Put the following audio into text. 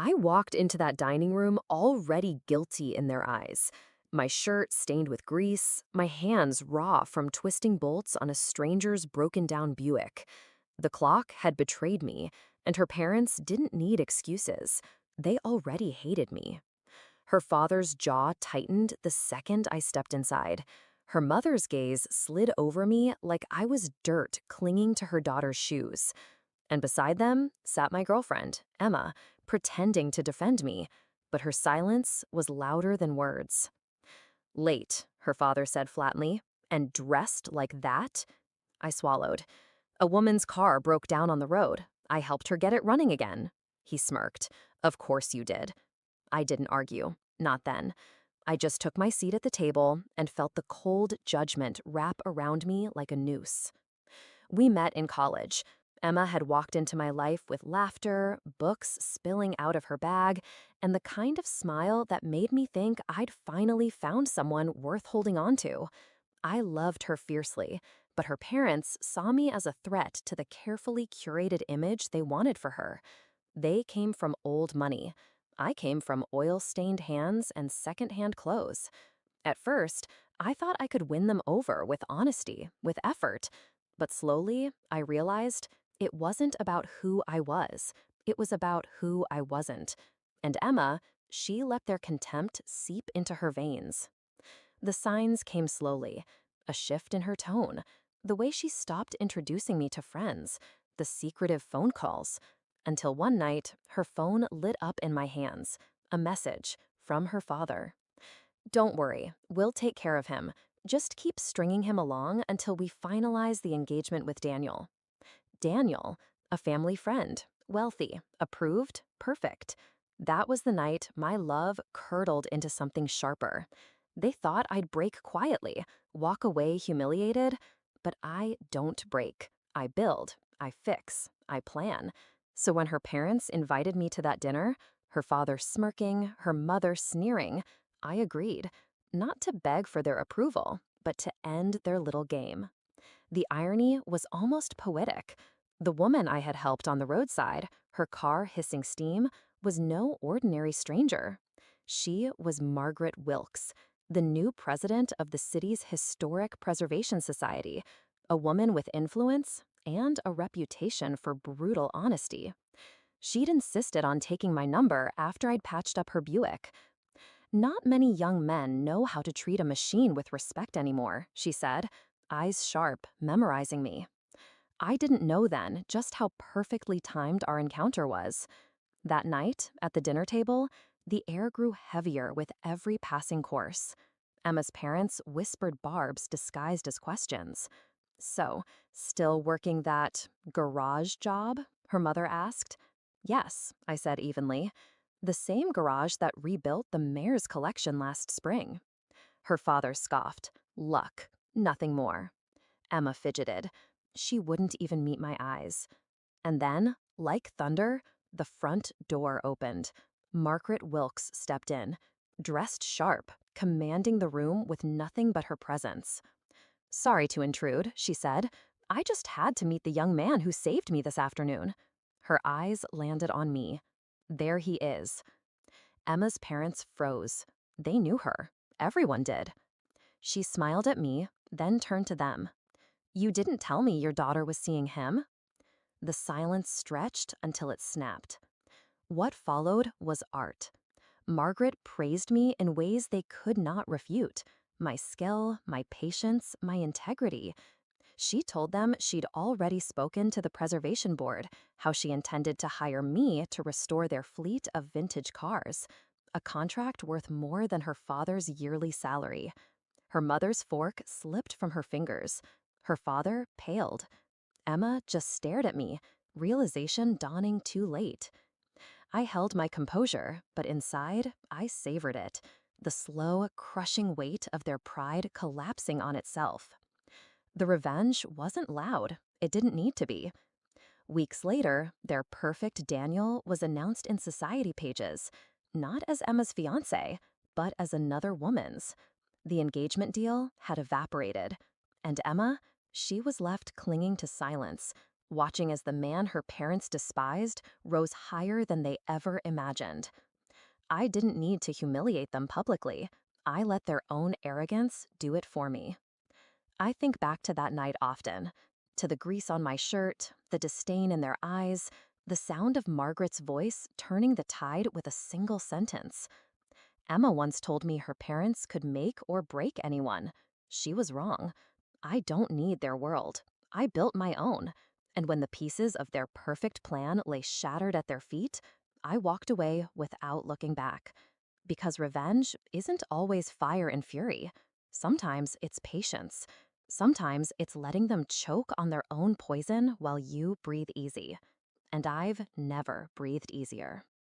I walked into that dining room already guilty in their eyes. My shirt stained with grease, my hands raw from twisting bolts on a stranger's broken down Buick. The clock had betrayed me, and her parents didn't need excuses. They already hated me. Her father's jaw tightened the second I stepped inside. Her mother's gaze slid over me like I was dirt clinging to her daughter's shoes. And beside them sat my girlfriend, Emma, pretending to defend me, but her silence was louder than words. Late, her father said flatly, and dressed like that? I swallowed. A woman's car broke down on the road. I helped her get it running again. He smirked. Of course you did. I didn't argue. Not then. I just took my seat at the table and felt the cold judgment wrap around me like a noose. We met in college. Emma had walked into my life with laughter, books spilling out of her bag, and the kind of smile that made me think I'd finally found someone worth holding on to. I loved her fiercely, but her parents saw me as a threat to the carefully curated image they wanted for her. They came from old money. I came from oil-stained hands and second-hand clothes. At first, I thought I could win them over with honesty, with effort. But slowly, I realized it wasn't about who I was. It was about who I wasn't. And Emma, she let their contempt seep into her veins. The signs came slowly. A shift in her tone, the way she stopped introducing me to friends, the secretive phone calls. Until one night, her phone lit up in my hands. A message from her father. Don't worry, we'll take care of him. Just keep stringing him along until we finalize the engagement with Daniel. Daniel, a family friend, wealthy, approved, perfect. That was the night my love curdled into something sharper. They thought I'd break quietly, walk away humiliated, but I don't break. I build, I fix, I plan. So when her parents invited me to that dinner, her father smirking, her mother sneering, I agreed, not to beg for their approval, but to end their little game. The irony was almost poetic. The woman I had helped on the roadside, her car hissing steam, was no ordinary stranger. She was Margaret Wilkes, the new president of the city's Historic Preservation Society, a woman with influence and a reputation for brutal honesty. She'd insisted on taking my number after I'd patched up her Buick. Not many young men know how to treat a machine with respect anymore, she said, eyes sharp, memorizing me. I didn't know then just how perfectly timed our encounter was. That night, at the dinner table, the air grew heavier with every passing course. Emma's parents whispered barbs disguised as questions. So, still working that garage job? Her mother asked. Yes, I said evenly. The same garage that rebuilt the mayor's collection last spring. Her father scoffed. Luck, nothing more. Emma fidgeted. She wouldn't even meet my eyes. And then, like thunder, the front door opened. Margaret Wilkes stepped in, dressed sharp, commanding the room with nothing but her presence. Sorry to intrude, she said. I just had to meet the young man who saved me this afternoon. Her eyes landed on me. There he is. Emma's parents froze. They knew her. Everyone did. She smiled at me, then turned to them. You didn't tell me your daughter was seeing him? The silence stretched until it snapped. What followed was art. Margaret praised me in ways they could not refute. My skill, my patience, my integrity. She told them she'd already spoken to the preservation board, how she intended to hire me to restore their fleet of vintage cars, a contract worth more than her father's yearly salary. Her mother's fork slipped from her fingers. Her father paled. Emma just stared at me, realization dawning too late. I held my composure, but inside, I savored it, the slow, crushing weight of their pride collapsing on itself. The revenge wasn't loud. It didn't need to be. Weeks later, their perfect Daniel was announced in society pages, not as Emma's fiancé, but as another woman's. The engagement deal had evaporated, and Emma, she was left clinging to silence, watching as the man her parents despised rose higher than they ever imagined. I didn't need to humiliate them publicly. I let their own arrogance do it for me. I think back to that night often, to the grease on my shirt, the disdain in their eyes, the sound of Margaret's voice turning the tide with a single sentence. Emma once told me her parents could make or break anyone. She was wrong. I don't need their world. I built my own. And when the pieces of their perfect plan lay shattered at their feet, I walked away without looking back. Because revenge isn't always fire and fury. Sometimes it's patience. Sometimes it's letting them choke on their own poison while you breathe easy. And I've never breathed easier.